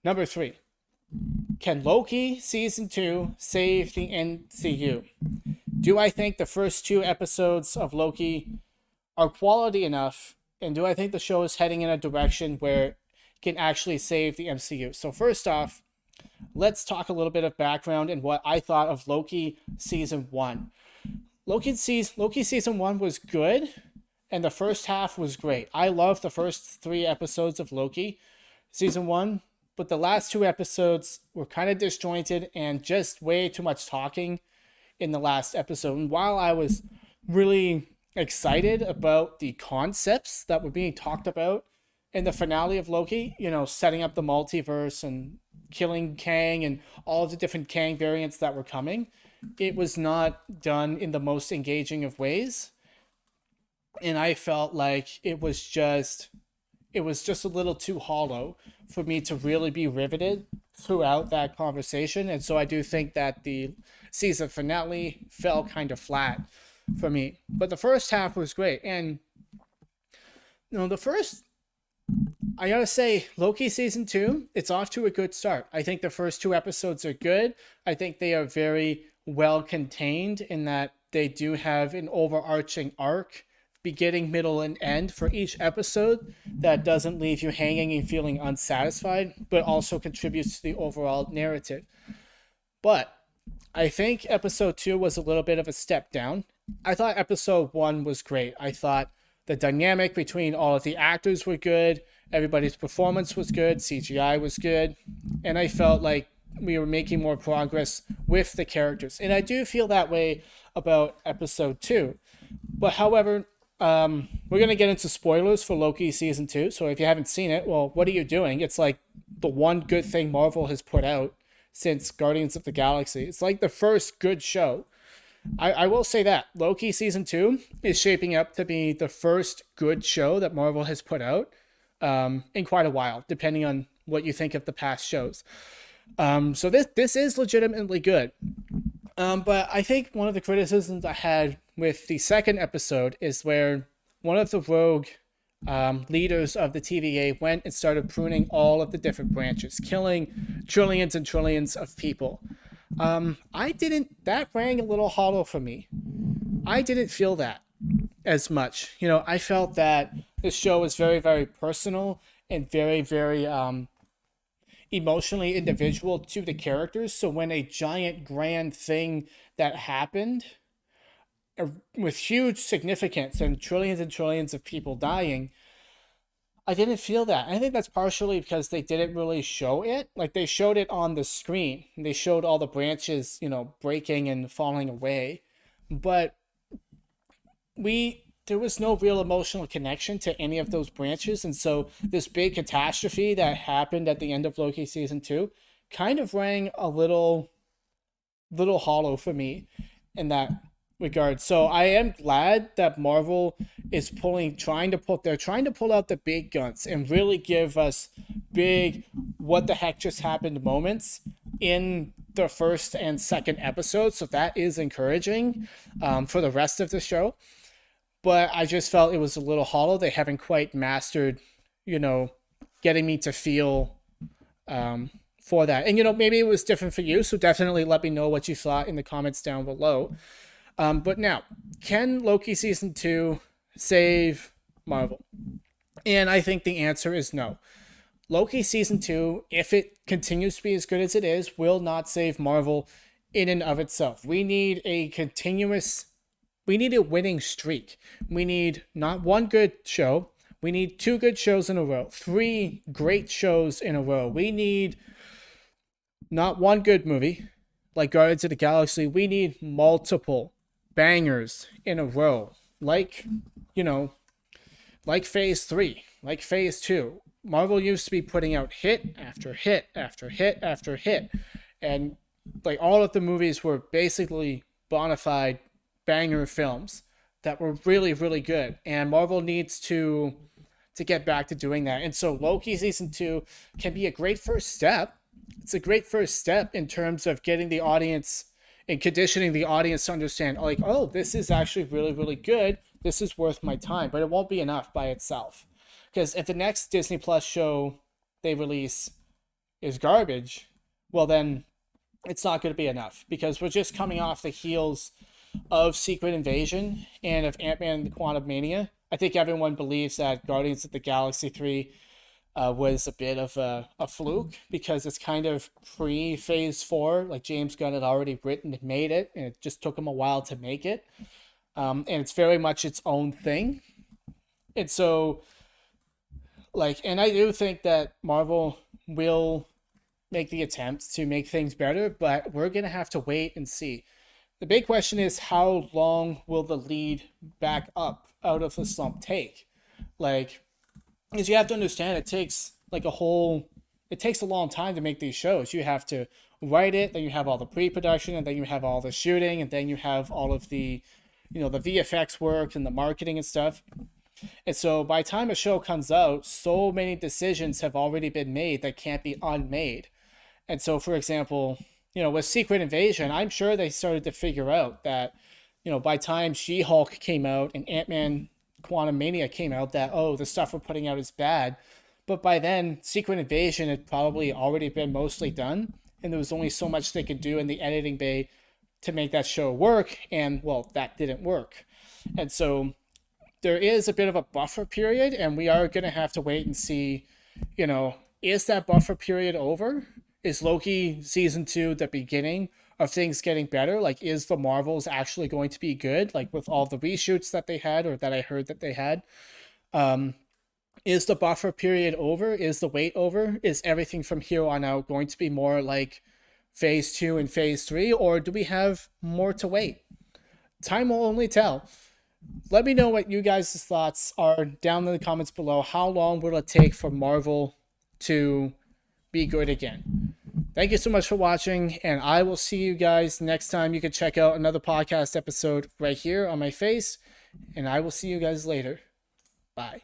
Number 3. Can Loki season 2 save the MCU? Do I think the first 2 episodes of Loki are quality enough? And do I think the show is heading in a direction where it can actually save the MCU? So first off, let's talk a little bit of background and what I thought of Loki season 1. Loki season 1 was good, and the first half was great. I loved the first 3 episodes of Loki season 1, but the last 2 episodes were kind of disjointed and just way too much talking in the last episode. And while I was really excited about the concepts that were being talked about in the finale of Loki, setting up the multiverse and killing Kang and all of the different Kang variants that were coming, it was not done in the most engaging of ways. And I felt like it was just a little too hollow for me to really be riveted throughout that conversation. And so I do think that the season finale fell kind of flat for me. But the first half was great. And I gotta say, Loki season 2, it's off to a good start. I think the first 2 episodes are good. I think they are very well contained in that they do have an overarching arc, beginning, middle, and end for each episode that doesn't leave you hanging and feeling unsatisfied, but also contributes to the overall narrative. But I think episode 2 was a little bit of a step down. I thought episode 1 was great. I thought the dynamic between all of the actors were good. Everybody's performance was good. CGI was good. And I felt like we were making more progress with the characters. And I do feel that way about episode 2. But however, we're going to get into spoilers for Loki season 2. So if you haven't seen it, well, what are you doing? It's like the one good thing Marvel has put out since Guardians of the Galaxy. It's like the first good show. I will say that Loki season 2 is shaping up to be the first good show that Marvel has put out in quite a while, depending on what you think of the past shows. So this is legitimately good. But I think one of the criticisms I had with the second episode is where one of the rogue leaders of the TVA went and started pruning all of the different branches, killing trillions and trillions of people. That rang a little hollow for me. I didn't feel that as much. I felt that this show was very, very personal and very, very emotionally individual to the characters. So when a giant grand thing that happened with huge significance and trillions of people dying, I didn't feel that. I think that's partially because they didn't really show it. Like, they showed it on the screen. They showed all the branches, breaking and falling away. But there was no real emotional connection to any of those branches. And so this big catastrophe that happened at the end of Loki season 2 kind of rang a little hollow for me in that regard. So I am glad that Marvel is trying to pull out the big guns and really give us big what the heck just happened moments in the first and second episode. So that is encouraging for the rest of the show. But I just felt it was a little hollow. They haven't quite mastered, getting me to feel for that. And, maybe it was different for you. So definitely let me know what you thought in the comments down below. But now, can Loki season 2 save Marvel? And I think the answer is no. Loki season 2, if it continues to be as good as it is, will not save Marvel in and of itself. We need a winning streak. We need not one good show. We need 2 good shows in a row, 3 great shows in a row. We need not one good movie like Guardians of the Galaxy. We need multiple bangers in a row, like phase 3, like phase 2. Marvel used to be putting out hit after hit after hit after hit, and like all of the movies were basically bona fide banger films that were really, really good, and Marvel needs to get back to doing that. And so Loki season 2 can be a great first step. It's a great first step in terms of getting the audience and conditioning the audience to understand, like, oh, this is actually really, really good. This is worth my time. But it won't be enough by itself. Because if the next Disney Plus show they release is garbage, well then it's not going to be enough, because we're just coming off the heels of Secret Invasion and of Ant-Man and the Quantumania. I think everyone believes that Guardians of the Galaxy 3 was a bit of a fluke, because it's kind of pre-Phase 4. Like, James Gunn had already written and made it, and it just took him a while to make it. And it's very much its own thing. And so, like, and I do think that Marvel will make the attempt to make things better, but we're going to have to wait and see. The big question is, how long will the lead back up out of the slump take? Like, because you have to understand, it takes a long time to make these shows. You have to write it, then you have all the pre-production, and then you have all the shooting, and then you have all of the, the VFX work and the marketing and stuff. And so by the time a show comes out, so many decisions have already been made that can't be unmade. And so, for example, with Secret Invasion, I'm sure they started to figure out that, by the time She-Hulk came out and Ant-Man Quantumania came out, that, the stuff we're putting out is bad. But by then, Secret Invasion had probably already been mostly done, and there was only so much they could do in the editing bay to make that show work, and, well, that didn't work. And so there is a bit of a buffer period, and we are going to have to wait and see, is that buffer period over? Is Loki season 2 the beginning of things getting better? Like, is the Marvels actually going to be good? Like, with all the reshoots that they had, or that I heard that they had. Is the buffer period over? Is the wait over? Is everything from here on out going to be more like Phase 2 and Phase 3? Or do we have more to wait? Time will only tell. Let me know what you guys' thoughts are down in the comments below. How long will it take for Marvel to be good again? Thank you so much for watching, and I will see you guys next time. You can check out another podcast episode right here on my face, and I will see you guys later. Bye.